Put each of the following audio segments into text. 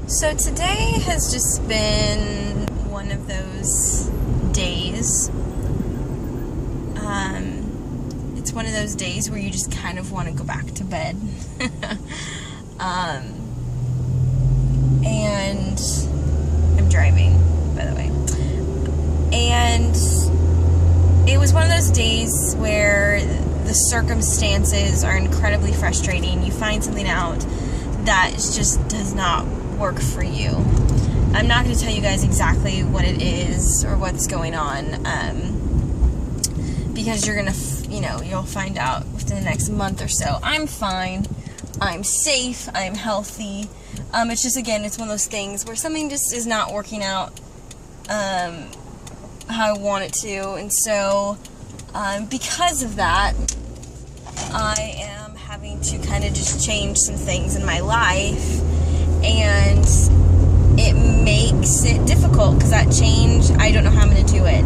So today has just been one of those days. It's one of those days where you just kind of want to go back to bed. And I'm driving, by the way. And it was one of those days where the circumstances are incredibly frustrating. You find something out that just does not work for you. I'm not going to tell you guys exactly what it is or what's going on, because you're going to, you'll find out within the next month or so. I'm fine. I'm safe. I'm healthy. It's just, again, it's one of those things where something just is not working out how I want it to, and so because of that, I am having to kind of just change some things in my life, and it makes it difficult because that change, I don't know how I'm going to do it.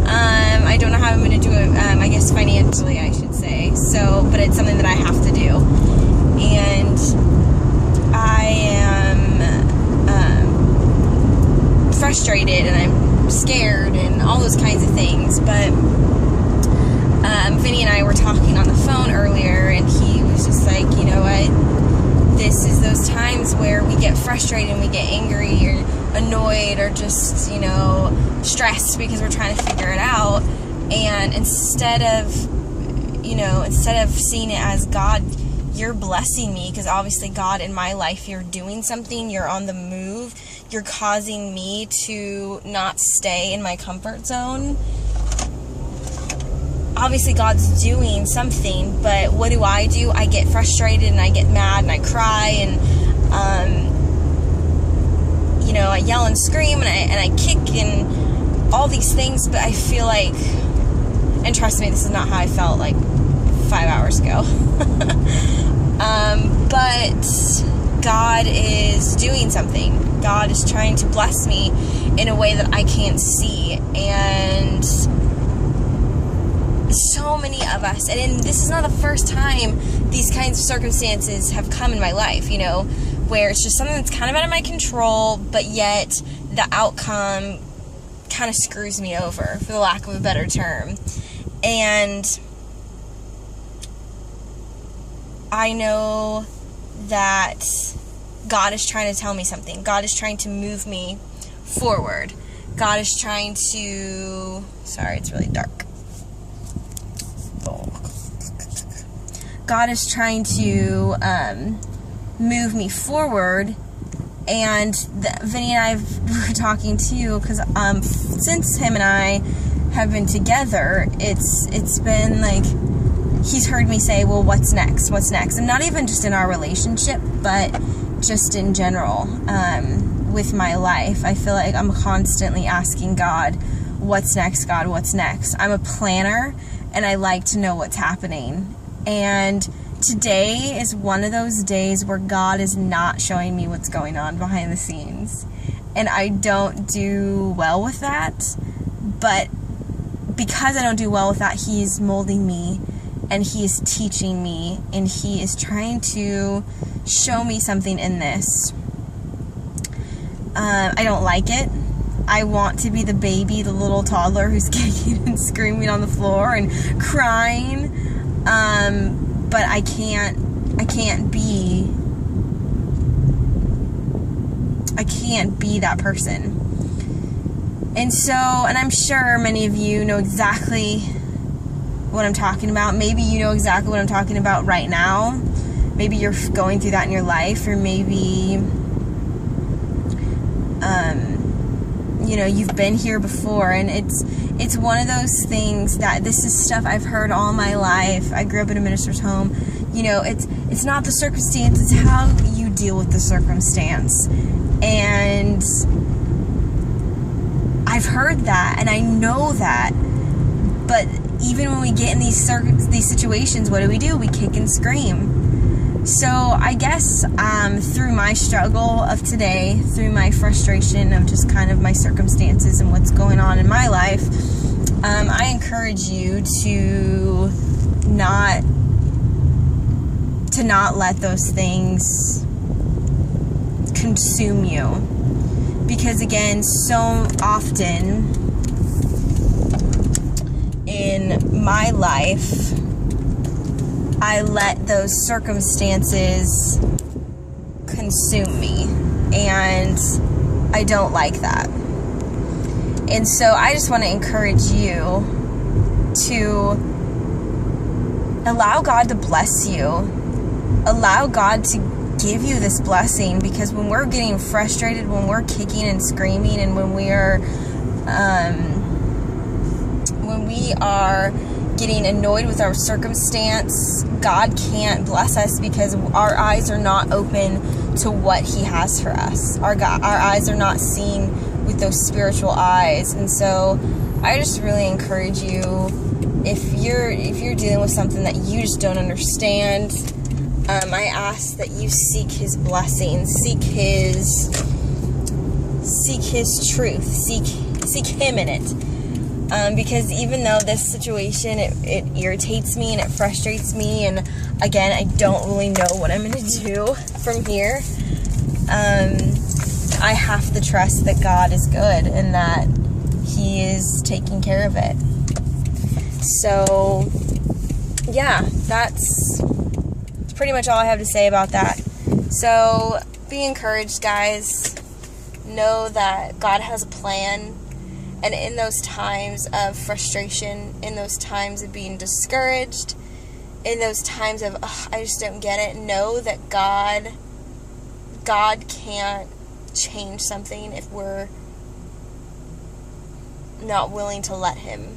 I don't know how I'm going to do it, I guess financially, I should say. So, but it's something that I have to do. And I am frustrated, and I'm scared, and all those kinds of things. But Vinny and I were talking on the phone earlier, and he was just like, you know what? This is those times where we get frustrated and we get angry or annoyed or just, stressed because we're trying to figure it out. And instead of seeing it as, God, you're blessing me, because obviously, God, in my life, you're doing something, you're on the move, you're causing me to not stay in my comfort zone. Obviously, God's doing something, but what do? I get frustrated, and I get mad, and I cry, and, I yell and scream, and I kick, and all these things, but I feel like, and trust me, this is not how I felt, 5 hours ago. But God is doing something. God is trying to bless me in a way that I can't see, and so many of us, and this is not the first time these kinds of circumstances have come in my life, where it's just something that's kind of out of my control, but yet the outcome kind of screws me over, for the lack of a better term. And I know that God is trying to tell me something. God is trying to move me forward. God is trying to... Sorry, it's really dark. God is trying to move me forward, and Vinny and I were talking too, because since him and I have been together, it's been like he's heard me say, well, what's next, and not even just in our relationship, but just in general, with my life. I feel like I'm constantly asking God, what's next, God, what's next? I'm a planner, and I like to know what's happening. And today is one of those days where God is not showing me what's going on behind the scenes. And I don't do well with that. But because I don't do well with that, He's molding me, and He is teaching me, and He is trying to show me something in this. I don't like it. I want to be the baby, the little toddler who's kicking and screaming on the floor and crying. But I can't be that person. And so, and I'm sure many of you know exactly what I'm talking about. Maybe you know exactly what I'm talking about right now. Maybe you're going through that in your life, or maybe, you've been here before, and it's one of those things that this is stuff I've heard all my life. I grew up in a minister's home. It's not the circumstance, it's how you deal with the circumstance. And I've heard that, and I know that, but even when we get in these situations, what do? We kick and scream. So I guess through my struggle of today, through my frustration of just kind of my circumstances and what's going on in my life, I encourage you to not let those things consume you. Because again, so often in my life, I let those circumstances consume me, and I don't like that. And so I just want to encourage you to allow God to bless you. Allow God to give you this blessing, because when we're getting frustrated, when we're kicking and screaming, and when we are getting annoyed with our circumstance, God can't bless us because our eyes are not open to what He has for us. Our eyes are not seeing with those spiritual eyes. And so I just really encourage you, if you're dealing with something that you just don't understand, I ask that you seek His blessing, seek His truth, seek Him in it. Because even though this situation, it irritates me and it frustrates me, and again, I don't really know what I'm going to do from here, I have to trust that God is good and that He is taking care of it. So, yeah, that's pretty much all I have to say about that. So, be encouraged, guys. Know that God has a plan. And in those times of frustration, in those times of being discouraged, in those times of, I just don't get it, know that God can't change something if we're not willing to let Him.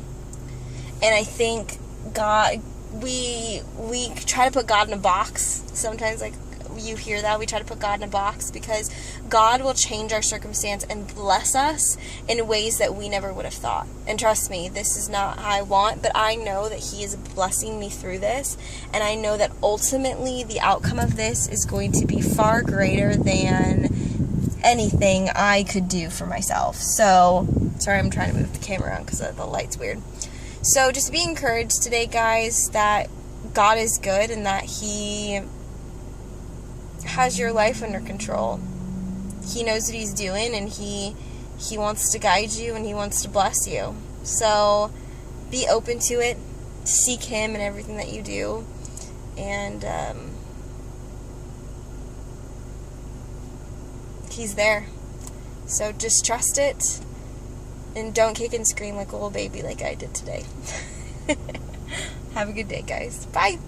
And I think God, we try to put God in a box. Sometimes, like, you hear that, we try to put God in a box, because God will change our circumstance and bless us in ways that we never would have thought. And trust me, this is not how I want, but I know that He is blessing me through this, and I know that ultimately the outcome of this is going to be far greater than anything I could do for myself. So, sorry, I'm trying to move the camera around because the light's weird. So just be encouraged today, guys, that God is good and that He has your life under control. He knows what He's doing, and He wants to guide you, and He wants to bless you. So be open to it. Seek Him in everything that you do. And He's there. So just trust it. And don't kick and scream like a little baby like I did today. Have a good day, guys. Bye.